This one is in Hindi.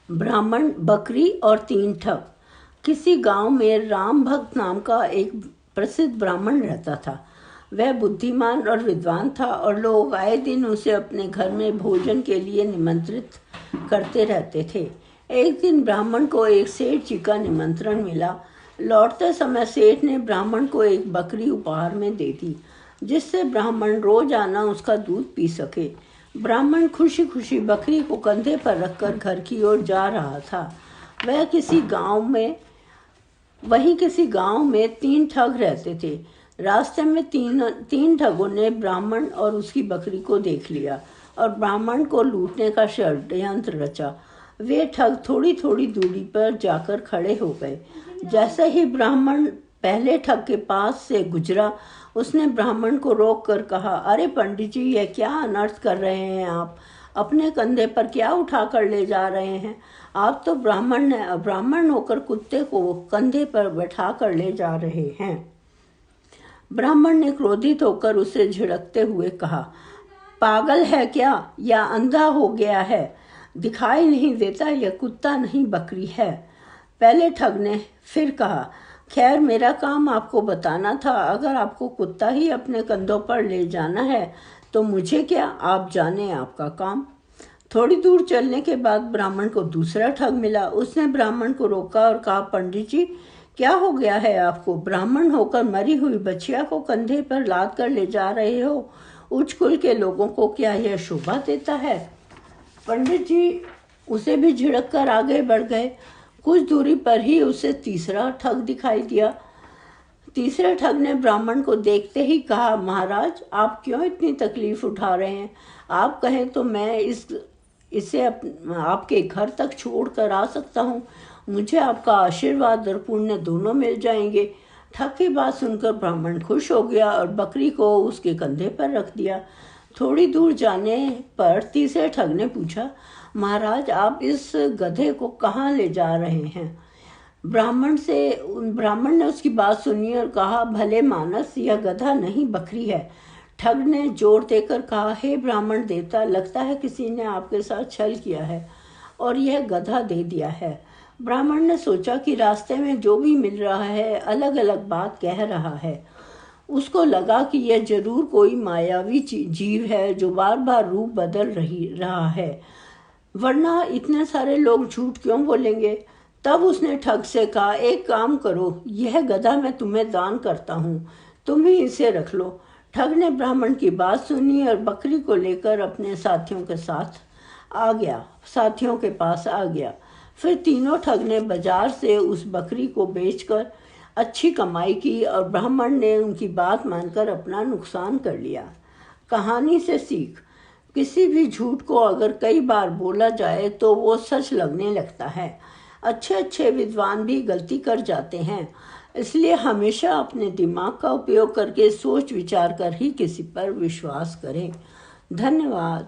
ब्राह्मण, बकरी और 3 ठग। किसी गांव में राम भक्त नाम का एक प्रसिद्ध ब्राह्मण रहता था। वह बुद्धिमान और विद्वान था और लोग आए दिन उसे अपने घर में भोजन के लिए निमंत्रित करते रहते थे। एक दिन ब्राह्मण को एक सेठ जी का निमंत्रण मिला। लौटते समय सेठ ने ब्राह्मण को एक बकरी उपहार में दे दी, जिससे ब्राह्मण रोजाना उसका दूध पी सके। ब्राह्मण खुशी खुशी बकरी को कंधे पर रखकर घर की ओर जा रहा था। वहीं किसी गांव में 3 ठग रहते थे। रास्ते में तीन ठगों ने ब्राह्मण और उसकी बकरी को देख लिया और ब्राह्मण को लूटने का षड्यंत्र रचा। वे ठग थोड़ी थोड़ी दूरी पर जाकर खड़े हो गए। जैसे ही ब्राह्मण पहले ठग के पास से गुजरा, उसने ब्राह्मण को रोक कर कहा, अरे पंडित जी, यह क्या अनर्थ कर रहे हैं आप? अपने कंधे पर क्या उठा कर ले जा रहे हैं? आप तो ब्राह्मण होकर कुत्ते को कंधे पर बैठा कर ले जा रहे हैं। ब्राह्मण ने क्रोधित होकर उसे झिड़कते हुए कहा, पागल है क्या या अंधा हो गया है? दिखाई नहीं देता यह कुत्ता नहीं बकरी है? पहले ठग ने फिर कहा, खैर, मेरा काम आपको बताना था। अगर आपको कुत्ता ही अपने कंधों पर ले जाना है तो मुझे क्या, आप जाने आपका काम। थोड़ी दूर चलने के बाद ब्राह्मण को दूसरा ठग मिला। उसने ब्राह्मण को रोका और कहा, पंडित जी, क्या हो गया है आपको? ब्राह्मण होकर मरी हुई बछिया को कंधे पर लाद कर ले जा रहे हो। उच्च कुल के लोगों को क्या यह शोभा देता है? पंडित जी उसे भी झिड़क कर आगे बढ़ गए। कुछ दूरी पर ही उसे तीसरा ठग दिखाई दिया। तीसरे ठग ने ब्राह्मण को देखते ही कहा, महाराज, आप क्यों इतनी तकलीफ उठा रहे हैं? आप कहें तो मैं इसे आपके घर तक छोड़ कर आ सकता हूँ। मुझे आपका आशीर्वाद और पुण्य दोनों मिल जाएंगे। ठग की बात सुनकर ब्राह्मण खुश हो गया और बकरी को उसके कंधे पर रख दिया। थोड़ी दूर जाने पर तीसरे ठग ने पूछा, महाराज, आप इस गधे को कहाँ ले जा रहे हैं? ब्राह्मण ने उसकी बात सुनी और कहा, भले मानस, यह गधा नहीं बकरी है। ठग ने जोर देकर कहा, हे ब्राह्मण देवता, लगता है किसी ने आपके साथ छल किया है और यह गधा दे दिया है। ब्राह्मण ने सोचा कि रास्ते में जो भी मिल रहा है अलग अलग बात कह रहा है। उसको लगा कि यह जरूर कोई मायावी जीव है जो बार बार रूप बदल रहा है, वरना इतने सारे लोग झूठ क्यों बोलेंगे। तब उसने ठग से कहा, एक काम करो, यह गधा मैं तुम्हें दान करता हूँ, तुम ही इसे रख लो। ठग ने ब्राह्मण की बात सुनी और बकरी को लेकर अपने साथियों के पास आ गया। फिर तीनों ठग ने बाजार से उस बकरी को बेचकर अच्छी कमाई की और ब्राह्मण ने उनकी बात मानकर अपना नुकसान कर लिया। कहानी से सीख, किसी भी झूठ को अगर कई बार बोला जाए तो वो सच लगने लगता है। अच्छे अच्छे विद्वान भी गलती कर जाते हैं, इसलिए हमेशा अपने दिमाग का उपयोग करके सोच विचार कर ही किसी पर विश्वास करें। धन्यवाद।